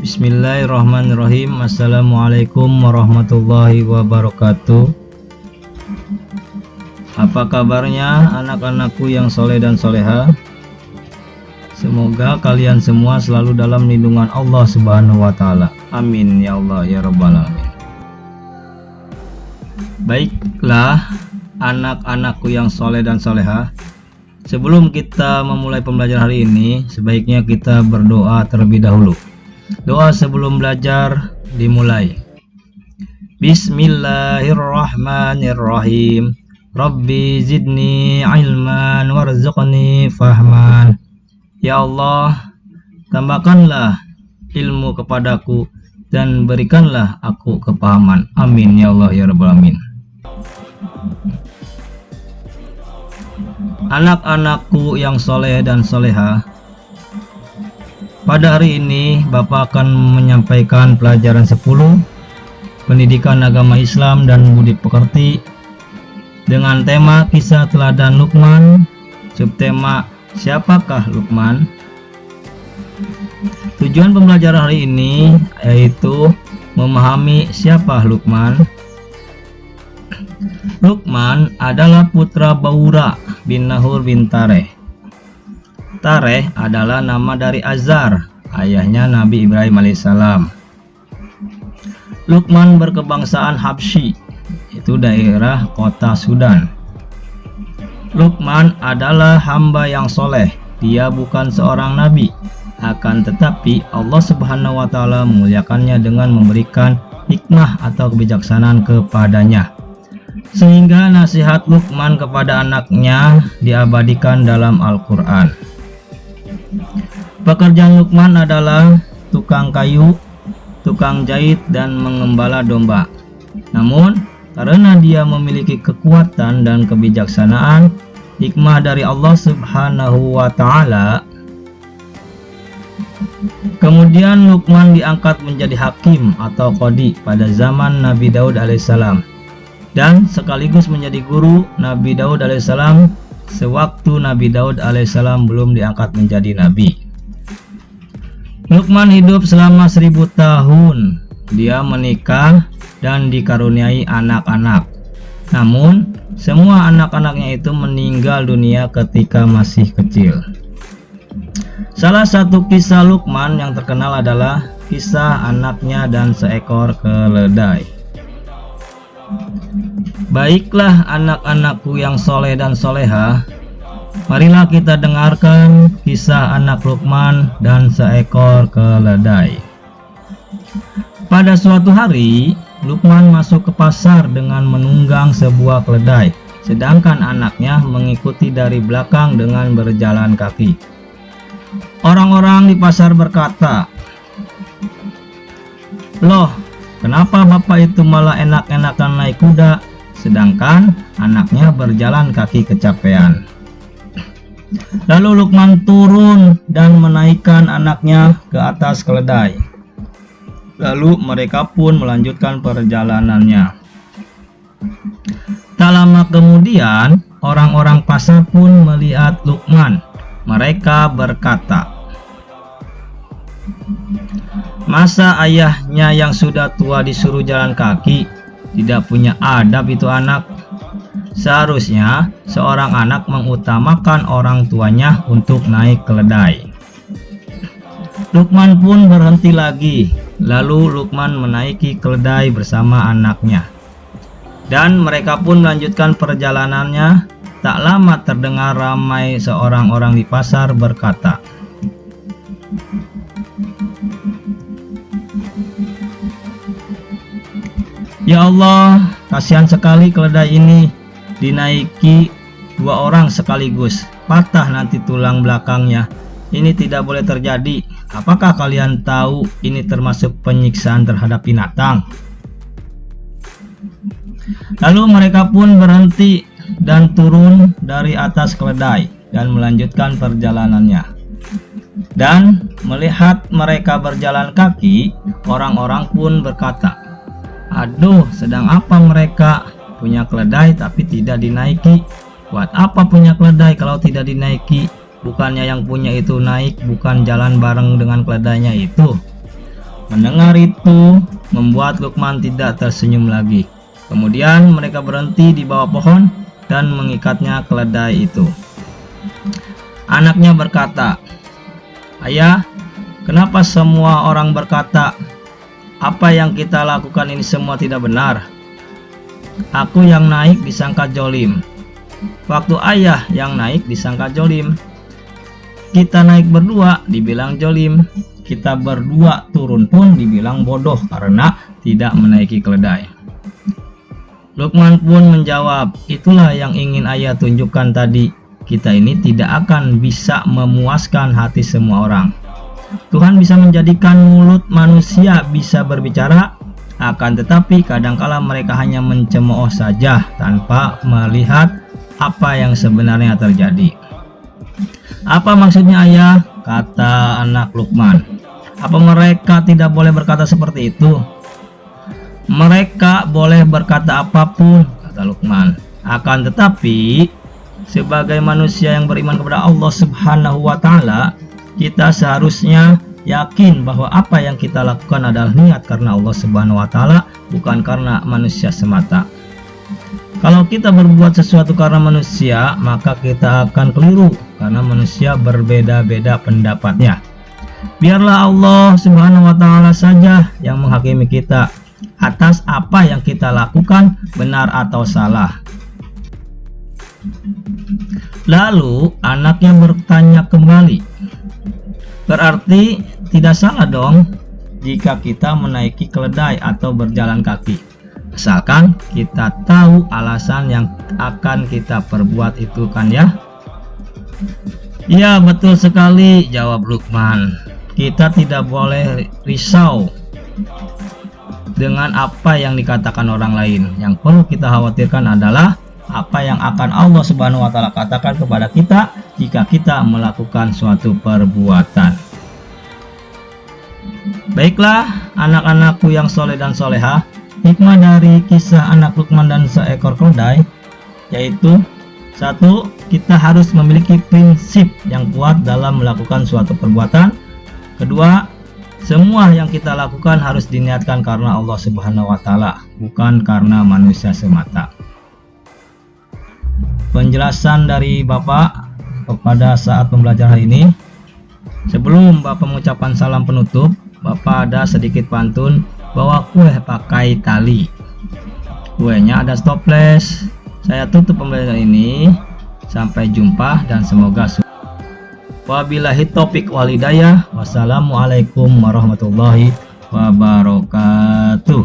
Bismillahirrahmanirrahim. Assalamualaikum warahmatullahi wabarakatuh. Apa kabarnya anak-anakku yang soleh dan soleha? Semoga kalian semua selalu dalam lindungan Allah Subhanahu wa Ta'ala. Amin ya Allah ya Rabbal alamin. Baiklah anak-anakku yang soleh dan soleha, sebelum kita memulai pembelajaran hari ini, sebaiknya kita berdoa terlebih dahulu. Doa sebelum belajar dimulai. Bismillahirrahmanirrahim. Rabbi zidni ilman warzuqni fahman. Ya Allah, tambahkanlah ilmu kepadaku dan berikanlah aku kepahaman. Amin ya Allah ya Rabbal alamin. Anak-anakku yang soleh dan soleha, pada hari ini Bapak akan menyampaikan pelajaran 10 Pendidikan Agama Islam dan Budi Pekerti dengan tema Kisah Teladan Luqman, subtema Siapakah Luqman? Tujuan pembelajaran hari ini yaitu memahami siapa Luqman. Luqman adalah putra Baura bin Nahur bin Tareh. Tareh adalah nama dari Azar, ayahnya Nabi Ibrahim alaihissalam. Luqman berkebangsaan Habsyi, itu daerah kota Sudan. Luqman adalah hamba yang soleh. Dia bukan seorang nabi, akan tetapi Allah Subhanahu wa Ta'ala memuliakannya dengan memberikan hikmah atau kebijaksanaan kepadanya, sehingga nasihat Luqman kepada anaknya diabadikan dalam Al-Quran. Pekerjaan Luqman adalah tukang kayu, tukang jahit, dan mengembala domba. Namun karena dia memiliki kekuatan dan kebijaksanaan, hikmah dari Allah Subhanahu wa Ta'ala, kemudian Luqman diangkat menjadi hakim atau qadi pada zaman Nabi Daud alaihissalam, dan sekaligus menjadi guru Nabi Daud alaihissalam sewaktu Nabi Daud alaihissalam belum diangkat menjadi nabi. Luqman hidup selama 1000 tahun. Dia menikah dan dikaruniai anak-anak. Namun semua anak-anaknya itu meninggal dunia ketika masih kecil. Salah satu kisah Luqman yang terkenal adalah kisah anaknya dan seekor keledai. Baiklah anak-anakku yang soleh dan soleha, marilah kita dengarkan kisah anak Luqman dan seekor keledai. Pada suatu hari, Luqman masuk ke pasar dengan menunggang sebuah keledai, sedangkan anaknya mengikuti dari belakang dengan berjalan kaki. Orang-orang di pasar berkata, "Loh, kenapa bapak itu malah enak-enakan naik kuda, sedangkan anaknya berjalan kaki kecapean?" Lalu Luqman turun dan menaikkan anaknya ke atas keledai. Lalu mereka pun melanjutkan perjalanannya. Tak lama kemudian, orang-orang pasar pun melihat Luqman. Mereka berkata, "Masa ayahnya yang sudah tua disuruh jalan kaki? Tidak punya adab itu anak. Seharusnya seorang anak mengutamakan orang tuanya untuk naik keledai." Luqman pun berhenti lagi. Lalu Luqman menaiki keledai bersama anaknya, dan mereka pun melanjutkan perjalanannya. Tak lama terdengar ramai seorang orang di pasar berkata, "Ya Allah, kasihan sekali keledai ini. Dinaiki 2 orang sekaligus, patah nanti tulang belakangnya. Ini tidak boleh terjadi. Apakah kalian tahu ini termasuk penyiksaan terhadap binatang?" Lalu mereka pun berhenti dan turun dari atas keledai dan melanjutkan perjalanannya. Dan melihat mereka berjalan kaki, orang-orang pun berkata, "Aduh, sedang apa mereka? Punya keledai tapi tidak dinaiki. Buat apa punya keledai kalau tidak dinaiki? Bukannya yang punya itu naik, bukan jalan bareng dengan keledainya itu." Mendengar itu membuat Luqman tidak tersenyum lagi. Kemudian mereka berhenti di bawah pohon dan mengikatnya keledai itu. Anaknya berkata, "Ayah, kenapa semua orang berkata apa yang kita lakukan ini semua tidak benar? Aku yang naik disangka jolim. Waktu ayah yang naik disangka jolim. Kita naik berdua dibilang jolim. Kita berdua turun pun dibilang bodoh karena tidak menaiki keledai." Luqman pun menjawab, "Itulah yang ingin ayah tunjukkan tadi. Kita ini tidak akan bisa memuaskan hati semua orang. Tuhan bisa menjadikan mulut manusia bisa berbicara, akan tetapi kadangkala mereka hanya mencemooh saja tanpa melihat apa yang sebenarnya terjadi." "Apa maksudnya ayah?" kata anak Luqman. "Apa mereka tidak boleh berkata seperti itu?" "Mereka boleh berkata apapun," kata Luqman. "Akan tetapi sebagai manusia yang beriman kepada Allah Subhanahu wa Ta'ala, kita seharusnya yakin bahwa apa yang kita lakukan adalah niat karena Allah Subhanahu wa Ta'ala, bukan karena manusia semata. Kalau kita berbuat sesuatu karena manusia, maka kita akan keliru karena manusia berbeda-beda pendapatnya. Biarlah Allah Subhanahu wa Ta'ala saja yang menghakimi kita atas apa yang kita lakukan, benar atau salah." Lalu anaknya bertanya kembali, "Berarti tidak salah dong jika kita menaiki keledai atau berjalan kaki, asalkan kita tahu alasan yang akan kita perbuat itu, kan ya?" "Ya, betul sekali," jawab Luqman. "Kita tidak boleh risau dengan apa yang dikatakan orang lain. Yang perlu kita khawatirkan adalah apa yang akan Allah Subhanahu wa Ta'ala katakan kepada kita jika kita melakukan suatu perbuatan." Baiklah anak-anakku yang soleh dan solehah, hikmah dari kisah anak Luqman dan seekor keledai yaitu: 1. Kita harus memiliki prinsip yang kuat dalam melakukan suatu perbuatan. 2. Semua yang kita lakukan harus diniatkan karena Allah Subhanahu wa Ta'ala, bukan karena manusia semata. Penjelasan dari Bapak pada saat pembelajaran hari ini. Sebelum Bapak mengucapkan salam penutup, Bapak ada sedikit pantun bahwa kue pakai tali. Kuenya ada stoples. Saya tutup pembelajaran ini. Sampai jumpa dan semoga sukses. Wabillahi taufiq wal hidayah. Wassalamualaikum warahmatullahi wabarakatuh.